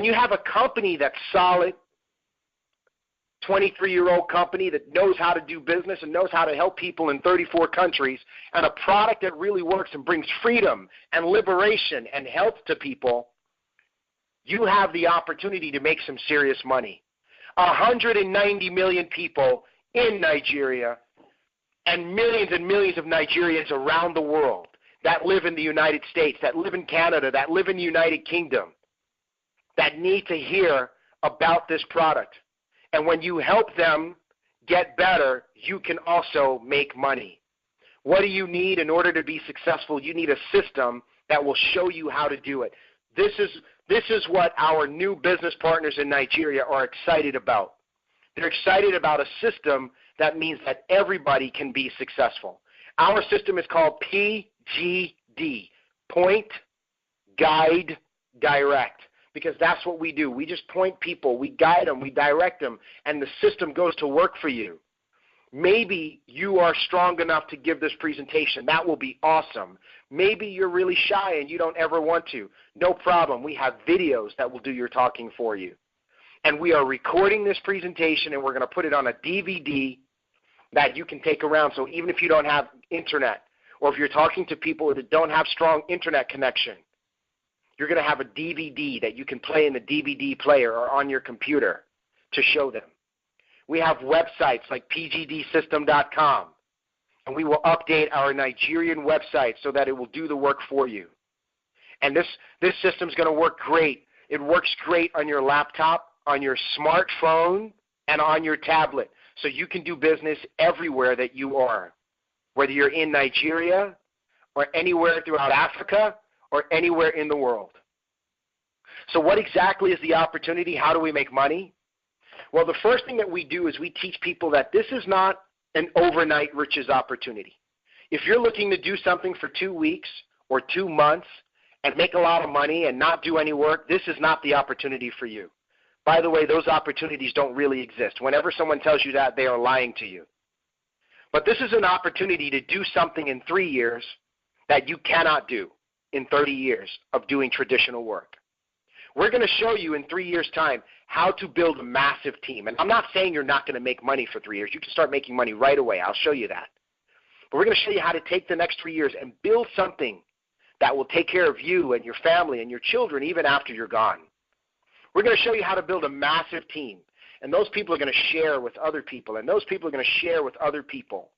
when you have a company that's solid, 23-year-old company that knows how to do business and knows how to help people in 34 countries, and a product that really works and brings freedom and liberation and health to people, you have the opportunity to make some serious money. 190 million people in Nigeria and millions of Nigerians around the world that live in the United States, that live in Canada, that live in the United Kingdom, that need to hear about this product. And when you help them get better, you can also make money. What do you need in order to be successful? You need a system that will show you how to do it. This is what our new business partners in Nigeria are excited about. They're excited about a system that means that everybody can be successful. Our system is called PGD, Point, Guide, Direct. Because that's what we do. We just point people, we guide them, we direct them, and the system goes to work for you. Maybe you are strong enough to give this presentation. That will be awesome. Maybe you're really shy and you don't ever want to. No problem. We have videos that will do your talking for you. And we are recording this presentation, and we're going to put it on a DVD that you can take around. So even if you don't have internet, or if you're talking to people that don't have strong internet connection, you're going to have a DVD that you can play in the DVD player or on your computer to show them. We have websites like pgdsystem.com, and we will update our Nigerian website so that it will do the work for you. And this system is going to work great. It works great on your laptop, on your smartphone, and on your tablet. So you can do business everywhere that you are, whether you're in Nigeria or anywhere throughout Africa, or anywhere in the world. So what exactly is the opportunity? How do we make money? Well, the first thing that we do is we teach people that this is not an overnight riches opportunity. If you're looking to do something for 2 weeks or 2 months and make a lot of money and not do any work, this is not the opportunity for you. By the way, those opportunities don't really exist. Whenever someone tells you that, they are lying to you. But this is an opportunity to do something in 3 years that you cannot do in 30 years of doing traditional work. We're going to show you in 3 years' time how to build a massive team. And I'm not saying you're not going to make money for 3 years. You can start making money right away. I'll show you that. But we're going to show you how to take the next 3 years and build something that will take care of you and your family and your children even after you're gone. We're going to show you how to build a massive team. And those people are going to share with other people. And those people are going to share with other people.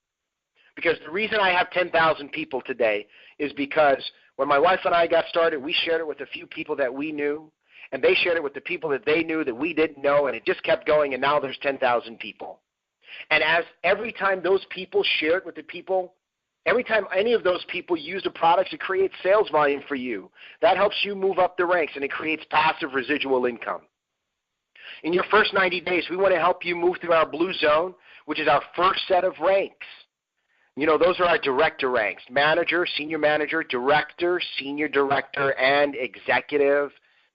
Because the reason I have 10,000 people today is because when my wife and I got started, we shared it with a few people that we knew, and they shared it with the people that they knew that we didn't know, and it just kept going, and now there's 10,000 people. And as every time those people share it with the people, every time any of those people use the products, it creates sales volume for you. That helps you move up the ranks, and it creates passive residual income. In your first 90 days, we want to help you move through our blue zone, which is our first set of ranks. You know, those are our director ranks: manager, senior manager, director, senior director, and executive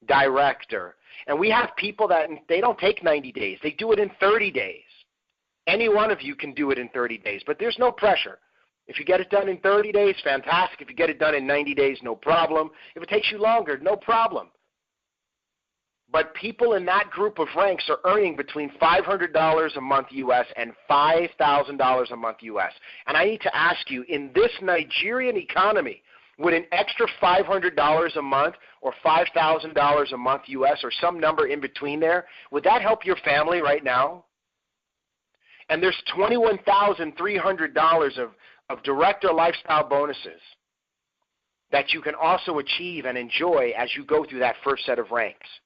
director. And we have people that they don't take 90 days. They do it in 30 days. Any one of you can do it in 30 days, but there's no pressure. If you get it done in 30 days, fantastic. If you get it done in 90 days, no problem. If it takes you longer, no problem. But people in that group of ranks are earning between $500 a month U.S. and $5,000 a month U.S. And I need to ask you, in this Nigerian economy, would an extra $500 a month or $5,000 a month U.S. or some number in between there, would that help your family right now? And there's $21,300 of director lifestyle bonuses that you can also achieve and enjoy as you go through that first set of ranks.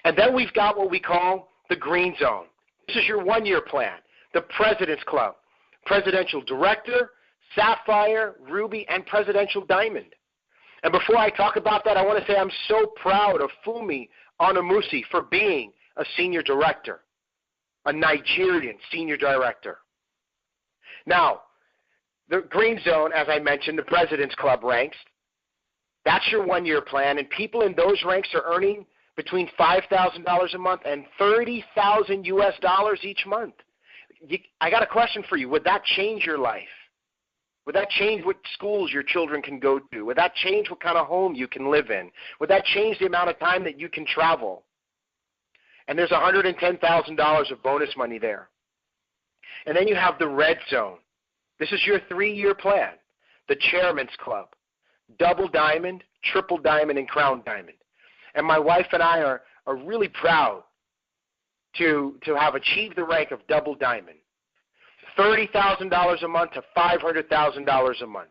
And then we've got what we call the green zone. This is your one-year plan, the President's Club, Presidential Director, Sapphire, Ruby, and Presidential Diamond. And before I talk about that, I want to say I'm so proud of Fumi Onamusi for being a senior director, a Nigerian senior director. Now, the green zone, as I mentioned, the President's Club ranks, that's your one-year plan, and people in those ranks are earning between $5,000 a month and $30,000 US each month. I got a question for you. Would that change your life? Would that change what schools your children can go to? Would that change what kind of home you can live in? Would that change the amount of time that you can travel? And there's $110,000 of bonus money there. And then you have the red zone. This is your 3-year plan. The Chairman's Club, Double Diamond, Triple Diamond, and Crown Diamond. And my wife and I are really proud to have achieved the rank of Double Diamond. $30,000 a month to $500,000 a month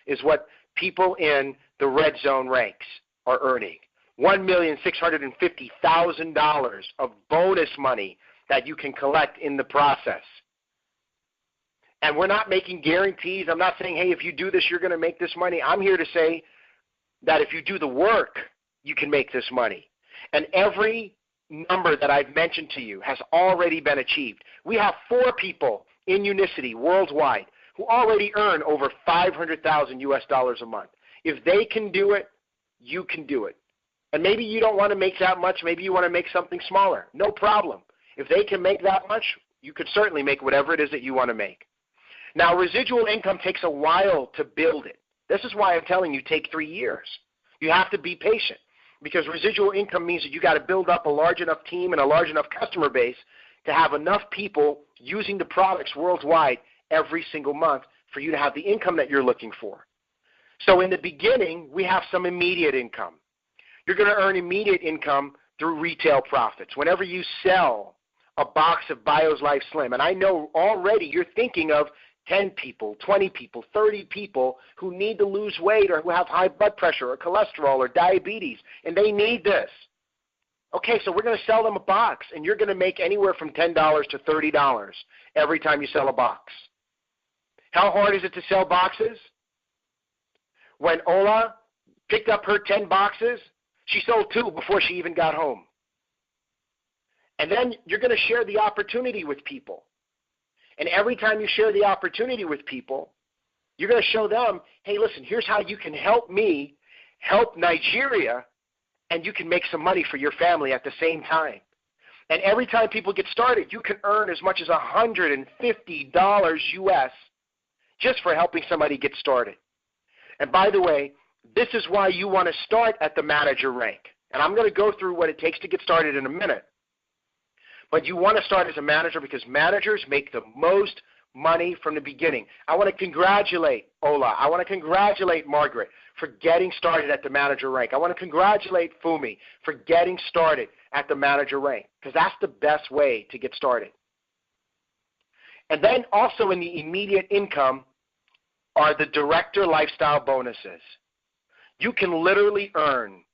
is what people in the red zone ranks are earning. $1,650,000 of bonus money that you can collect in the process. And we're not making guarantees. I'm not saying, hey, if you do this, you're going to make this money. I'm here to say that if you do the work, you can make this money. And every number that I've mentioned to you has already been achieved. We have 4 people in Unicity worldwide who already earn over $500,000 US a month. If they can do it, you can do it. And maybe you don't want to make that much. Maybe you want to make something smaller. No problem. If they can make that much, you could certainly make whatever it is that you want to make. Now, residual income takes a while to build it. This is why I'm telling you take 3 years. You have to be patient because residual income means that you got to build up a large enough team and a large enough customer base to have enough people using the products worldwide every single month for you to have the income that you're looking for. So in the beginning, we have some immediate income. You're going to earn immediate income through retail profits. Whenever you sell a box of Bios Life Slim, and I know already you're thinking of 10 people, 20 people, 30 people who need to lose weight or who have high blood pressure or cholesterol or diabetes, and they need this. Okay, so we're going to sell them a box, and you're going to make anywhere from $10 to $30 every time you sell a box. How hard is it to sell boxes? When Ola picked up her 10 boxes, she sold 2 before she even got home. And then you're going to share the opportunity with people. And every time you share the opportunity with people, you're going to show them, hey, listen, here's how you can help me help Nigeria, and you can make some money for your family at the same time. And every time people get started, you can earn as much as $150 US just for helping somebody get started. And by the way, this is why you want to start at the manager rank. And I'm going to go through what it takes to get started in a minute. But you want to start as a manager because managers make the most money from the beginning. I want to congratulate Ola. I want to congratulate Margaret for getting started at the manager rank. I want to congratulate Fumi for getting started at the manager rank because that's the best way to get started. And then also in the immediate income are the director lifestyle bonuses. You can literally earn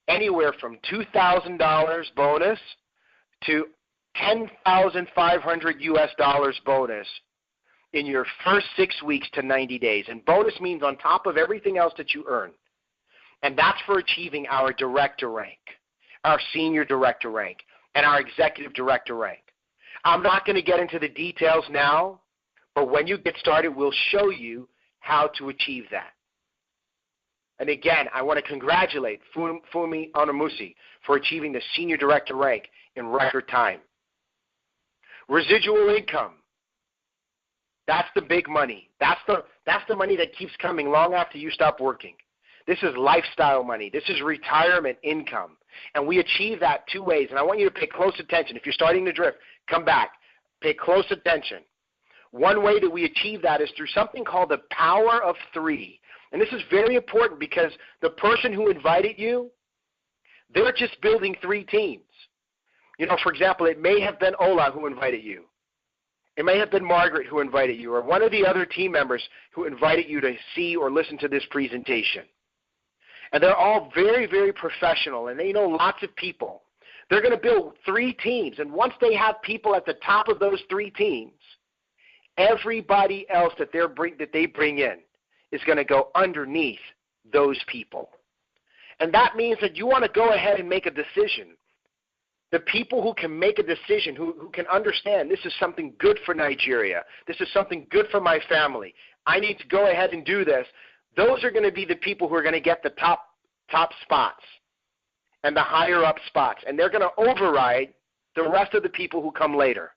anywhere from $2,000 bonus to $10,500 US bonus in your first 6 weeks to 90 days. And bonus means on top of everything else that you earn. And that's for achieving our director rank, our senior director rank, and our executive director rank. I'm not going to get into the details now, but when you get started, we'll show you how to achieve that. And again, I want to congratulate Fumi Onamusi for achieving the senior director rank in record time. Residual income, that's the big money. That's the money that keeps coming long after you stop working. This is lifestyle money. This is retirement income. And we achieve that 2 ways. And I want you to pay close attention. If you're starting to drift, come back. Pay close attention. One way that we achieve that is through something called the power of 3. And this is very important because the person who invited you, they're just building 3 teams. You know, for example, it may have been Ola who invited you. It may have been Margaret who invited you or one of the other team members who invited you to see or listen to this presentation. And they're all very, very professional, and they know lots of people. They're going to build 3 teams, and once they have people at the top of those 3 teams, everybody else that they bring in is going to go underneath those people. And that means that you want to go ahead and make a decision. The people who can make a decision, who can understand this is something good for Nigeria, this is something good for my family, I need to go ahead and do this, those are going to be the people who are going to get the top spots and the higher up spots. And they're going to override the rest of the people who come later.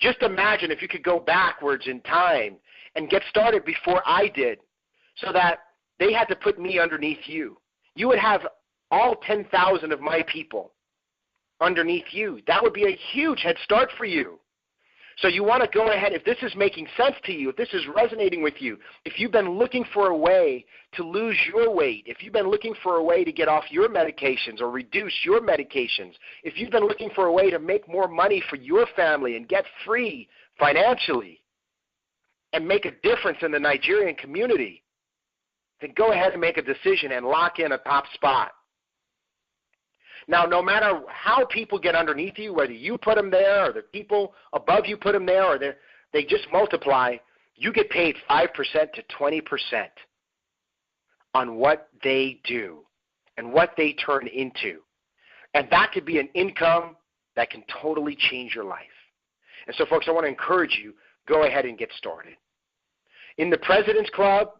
Just imagine if you could go backwards in time and get started before I did so that they had to put me underneath you. You would have all 10,000 of my people underneath you. That would be a huge head start for you. So you want to go ahead, if this is making sense to you, if this is resonating with you, if you've been looking for a way to lose your weight, if you've been looking for a way to get off your medications or reduce your medications, if you've been looking for a way to make more money for your family and get free financially and make a difference in the Nigerian community, then go ahead and make a decision and lock in a top spot. Now, no matter how people get underneath you, whether you put them there or the people above you put them there or they just multiply, you get paid 5% to 20% on what they do and what they turn into. And that could be an income that can totally change your life. And so, folks, I want to encourage you, go ahead and get started. In the President's Club,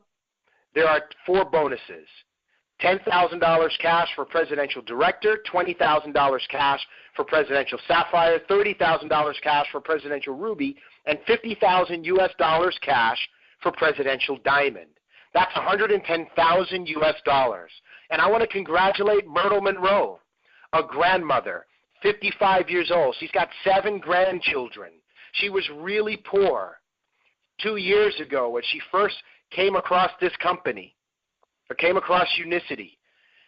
there are 4 bonuses. $10,000 cash for Presidential Director, $20,000 cash for Presidential Sapphire, $30,000 cash for Presidential Ruby, and $50,000 US dollars cash for Presidential Diamond. That's $110,000 US dollars. And I want to congratulate Myrtle Monroe, a grandmother, 55 years old. She's got 7 grandchildren. She was really poor 2 years ago when she first came across this company. Or came across Unicity.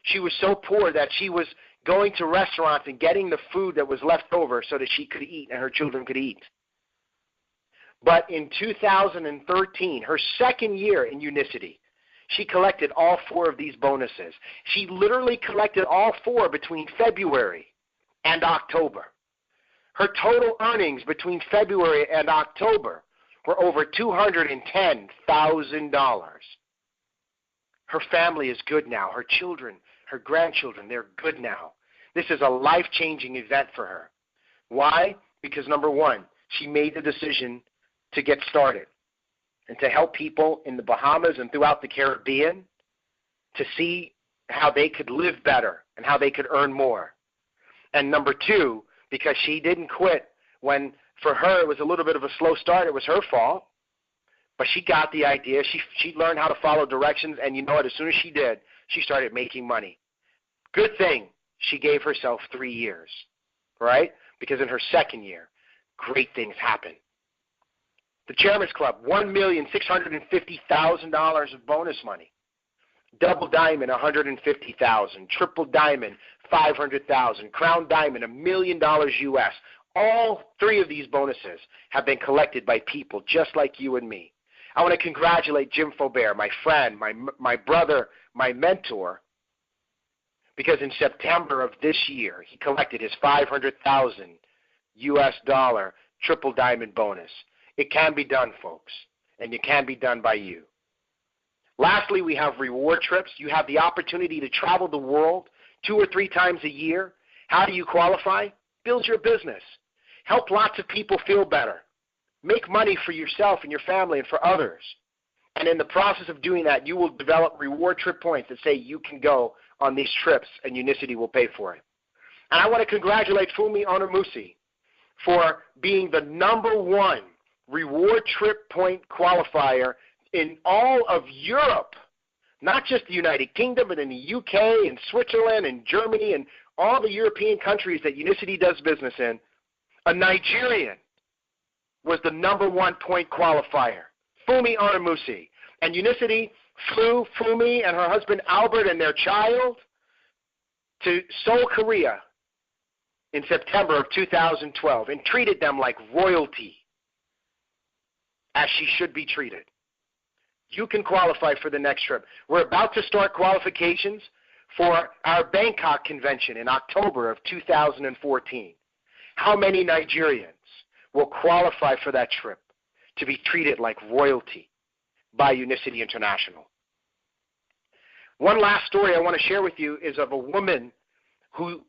She was so poor that she was going to restaurants and getting the food that was left over so that she could eat and her children could eat. But in 2013, her second year in Unicity, she collected all 4 of these bonuses. She literally collected all 4 between February and October. Her total earnings between February and October were over $210,000. Her family is good now. Her children, her grandchildren, they're good now. This is a life-changing event for her. Why? Because, number one, she made the decision to get started and to help people in the Bahamas and throughout the Caribbean to see how they could live better and how they could earn more. And number two, because she didn't quit when, for her, it was a little bit of a slow start. It was her fault. But she got the idea. She learned how to follow directions, and you know what? As soon as she did, she started making money. Good thing she gave herself 3 years, right? Because in her second year, great things happen. The Chairman's Club, $1,650,000 of bonus money. Double Diamond, $150,000. Triple Diamond, $500,000. Crown Diamond, $1 million US. All 3 of these bonuses have been collected by people just like you and me. I want to congratulate Jim Faubert, my friend, my brother, my mentor, because in September of this year, he collected his $500,000 US dollar triple diamond bonus. It can be done, folks, and it can be done by you. Lastly, we have reward trips. You have the opportunity to travel the world 2 or 3 times a year. How do you qualify? Build your business. Help lots of people feel better. Make money for yourself and your family and for others. And in the process of doing that, you will develop reward trip points that say you can go on these trips and Unicity will pay for it. And I want to congratulate Fumi Onomusi for being the #1 reward trip point qualifier in all of Europe, not just the United Kingdom, but in the UK and Switzerland and Germany and all the European countries that Unicity does business in. A Nigerian was the #1 point qualifier, Fumi Onomusi. And Unicity flew Fumi and her husband Albert and their child to Seoul, Korea in September of 2012 and treated them like royalty, as she should be treated. You can qualify for the next trip. We're about to start qualifications for our Bangkok convention in October of 2014. How many Nigerians will qualify for that trip to be treated like royalty by Unicity International? One last story I want to share with you is of a woman who,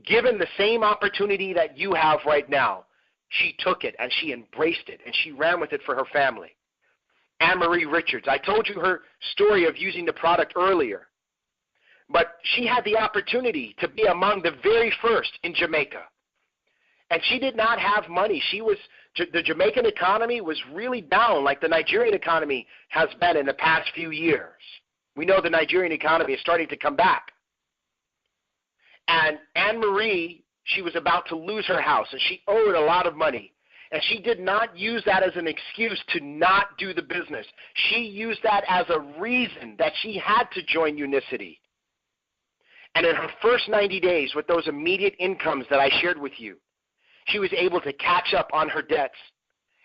given the same opportunity that you have right now, she took it and she embraced it and she ran with it for her family. Anne-Marie Richards. I told you her story of using the product earlier. But she had the opportunity to be among the very first in Jamaica. And she did not have money. The Jamaican economy was really down like the Nigerian economy has been in the past few years. We know the Nigerian economy is starting to come back. And Anne-Marie she was about to lose her house and she owed a lot of money. And she did not use that as an excuse to not do the business. She used that as a reason that she had to join Unicity. And in her first 90 days with those immediate incomes that I shared with you, she was able to catch up on her debts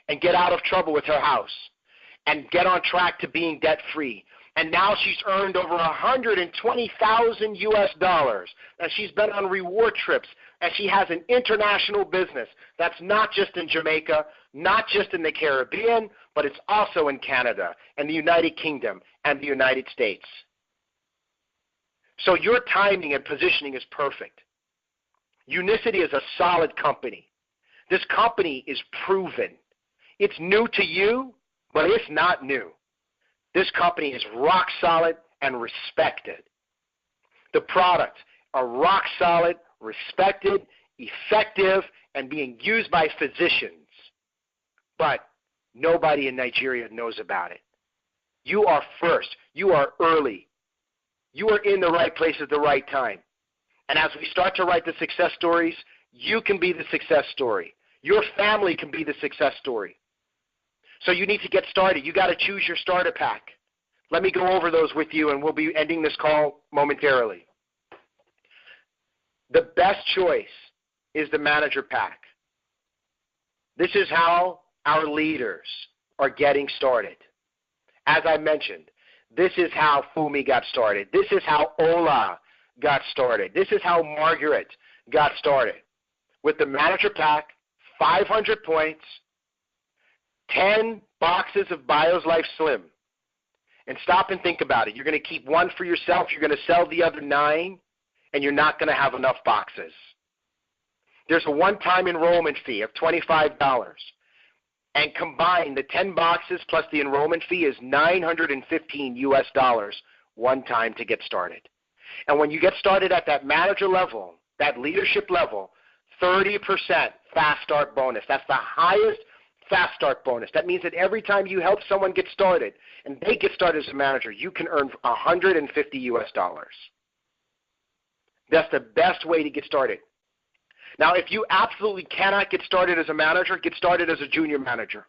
and get out of trouble with her house and get on track to being debt-free. And now she's earned over $120,000 US, and she's been on reward trips, and she has an international business that's not just in Jamaica, not just in the Caribbean, but it's also in Canada and the United Kingdom and the United States. So your timing and positioning is perfect. Unicity is a solid company. This company is proven. It's new to you, but it's not new. This company is rock solid and respected. The products are rock solid, respected, effective, and being used by physicians. But nobody in Nigeria knows about it. You are first. You are early. You are in the right place at the right time. And as we start to write the success stories, you can be the success story. Your family can be the success story. So you need to get started. You got to choose your starter pack. Let me go over those with you, and we'll be ending this call momentarily. The best choice is the manager pack. This is how our leaders are getting started. As I mentioned, this is how Fumi got started. This is how Ola got started. This is how Margaret got started. With the manager pack, 500 points, 10 boxes of Bios Life Slim. And stop and think about it. You're going to keep one for yourself. You're going to sell the other 9, and you're not going to have enough boxes. There's a one-time enrollment fee of $25. And combined, the 10 boxes plus the enrollment fee is $915 US one time to get started. And when you get started at that manager level, that leadership level, 30% fast start bonus. That's the highest fast start bonus. That means that every time you help someone get started and they get started as a manager, you can earn $150 US. That's the best way to get started. Now, if you absolutely cannot get started as a manager, get started as a junior manager.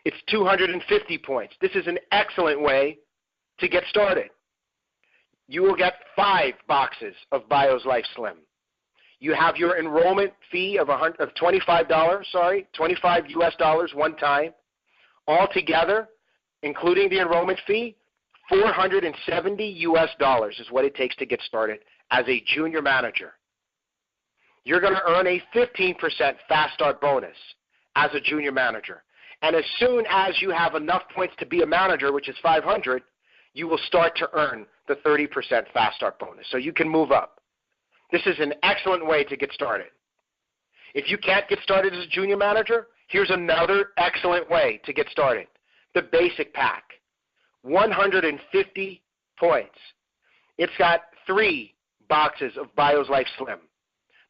It's 250 points. This is an excellent way to get started. You will get 5 boxes of Bios Life Slim. You have your enrollment fee of $25, 25 US one time. Altogether, including the enrollment fee, $470 US is what it takes to get started as a junior manager. You're going to earn a 15% fast start bonus as a junior manager. And as soon as you have enough points to be a manager, which is 500, you will start to earn the 30% fast start bonus. So you can move up. This is an excellent way to get started. If you can't get started as a junior manager, here's another excellent way to get started. The basic pack, 150 points. It's got 3 boxes of Bios Life Slim.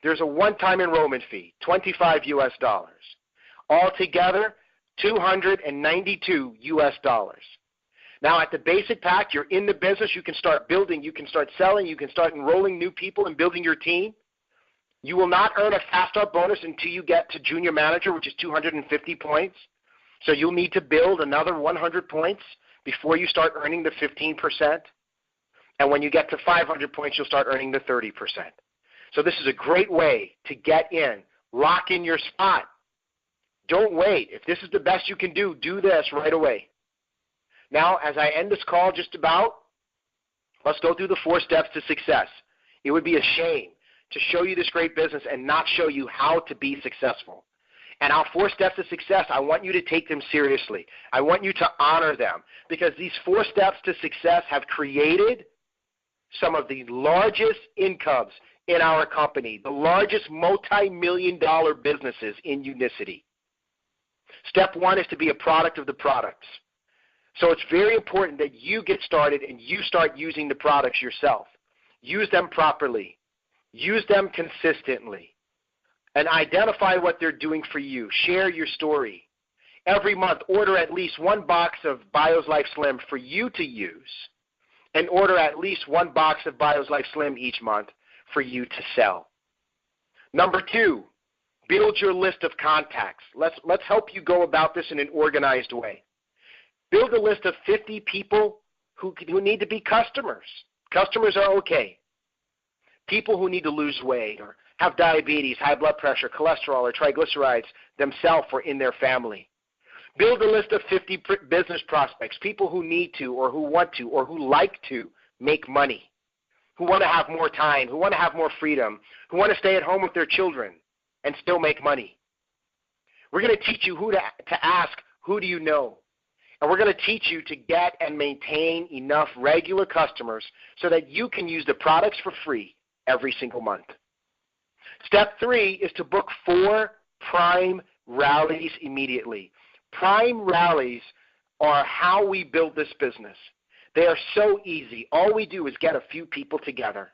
There's a one-time enrollment fee, $25 US. Altogether, $292 US. Now, at the basic pack, you're in the business. You can start building. You can start selling. You can start enrolling new people and building your team. You will not earn a fast start bonus until you get to junior manager, which is 250 points. So you'll need to build another 100 points before you start earning the 15%. And when you get to 500 points, you'll start earning the 30%. So this is a great way to get in. Lock in your spot. Don't wait. If this is the best you can do this right away. Now, as I end this call just about, let's go through the 4 steps to success. It would be a shame to show you this great business and not show you how to be successful. And our 4 steps to success, I want you to take them seriously. I want you to honor them, because these 4 steps to success have created some of the largest incomes in our company, the largest multi-million-dollar businesses in Unicity. Step 1 is to be a product of the products. So it's very important that you get started and you start using the products yourself. Use them properly. Use them consistently. And identify what they're doing for you. Share your story. Every month, order at least 1 box of Bios Life Slim for you to use, and order at least 1 box of Bios Life Slim each month for you to sell. Number 2, build your list of contacts. Let's help you go about this in an organized way. Build a list of 50 people who need to be customers. Customers are okay. People who need to lose weight or have diabetes, high blood pressure, cholesterol, or triglycerides themselves or in their family. Build a list of 50 business prospects, people who need to or who want to or who like to make money, who want to have more time, who want to have more freedom, who want to stay at home with their children and still make money. We're going to teach you who to ask, who do you know? And we're going to teach you to get and maintain enough regular customers so that you can use the products for free every single month. Step 3 is to book 4 prime rallies immediately. Prime rallies are how we build this business. They are so easy. All we do is get a few people together.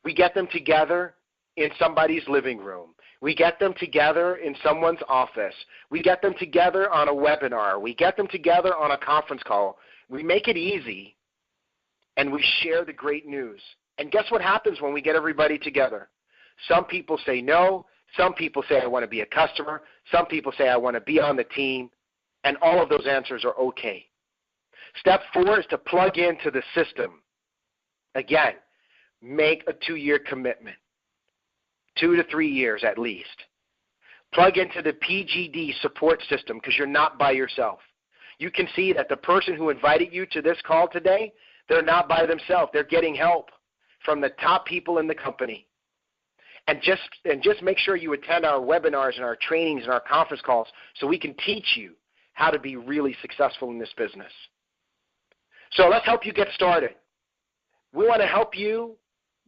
We get them together in somebody's living room. We get them together in someone's office. We get them together on a webinar. We get them together on a conference call. We make it easy, and we share the great news. And guess what happens when we get everybody together? Some people say no. Some people say I want to be a customer. Some people say I want to be on the team. And all of those answers are okay. Step 4 is to plug into the system. Again, make a 2-year commitment. 2 to 3 years at least. Plug into the PGD support system because you're not by yourself. You can see that the person who invited you to this call today, they're not by themselves. They're getting help from the top people in the company. And just make sure you attend our webinars and our trainings and our conference calls so we can teach you how to be really successful in this business. So let's help you get started. We want to help you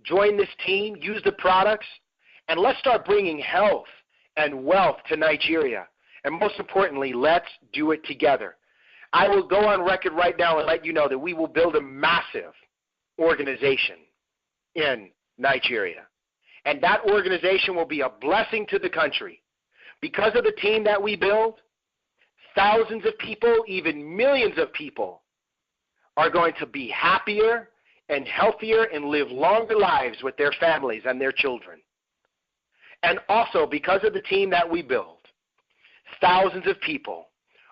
join this team, use the products, and let's start bringing health and wealth to Nigeria. And most importantly, let's do it together. I will go on record right now and let you know that we will build a massive organization in Nigeria. And that organization will be a blessing to the country. Because of the team that we build, thousands of people, even millions of people, are going to be happier and healthier and live longer lives with their families and their children. And also, because of the team that we build, thousands of people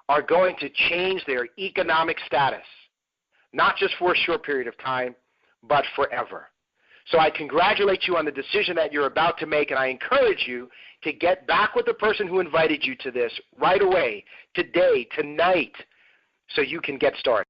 are going to change their economic status, not just for a short period of time, but forever. So I congratulate you on the decision that you're about to make, and I encourage you to get back with the person who invited you to this right away, today, tonight, so you can get started.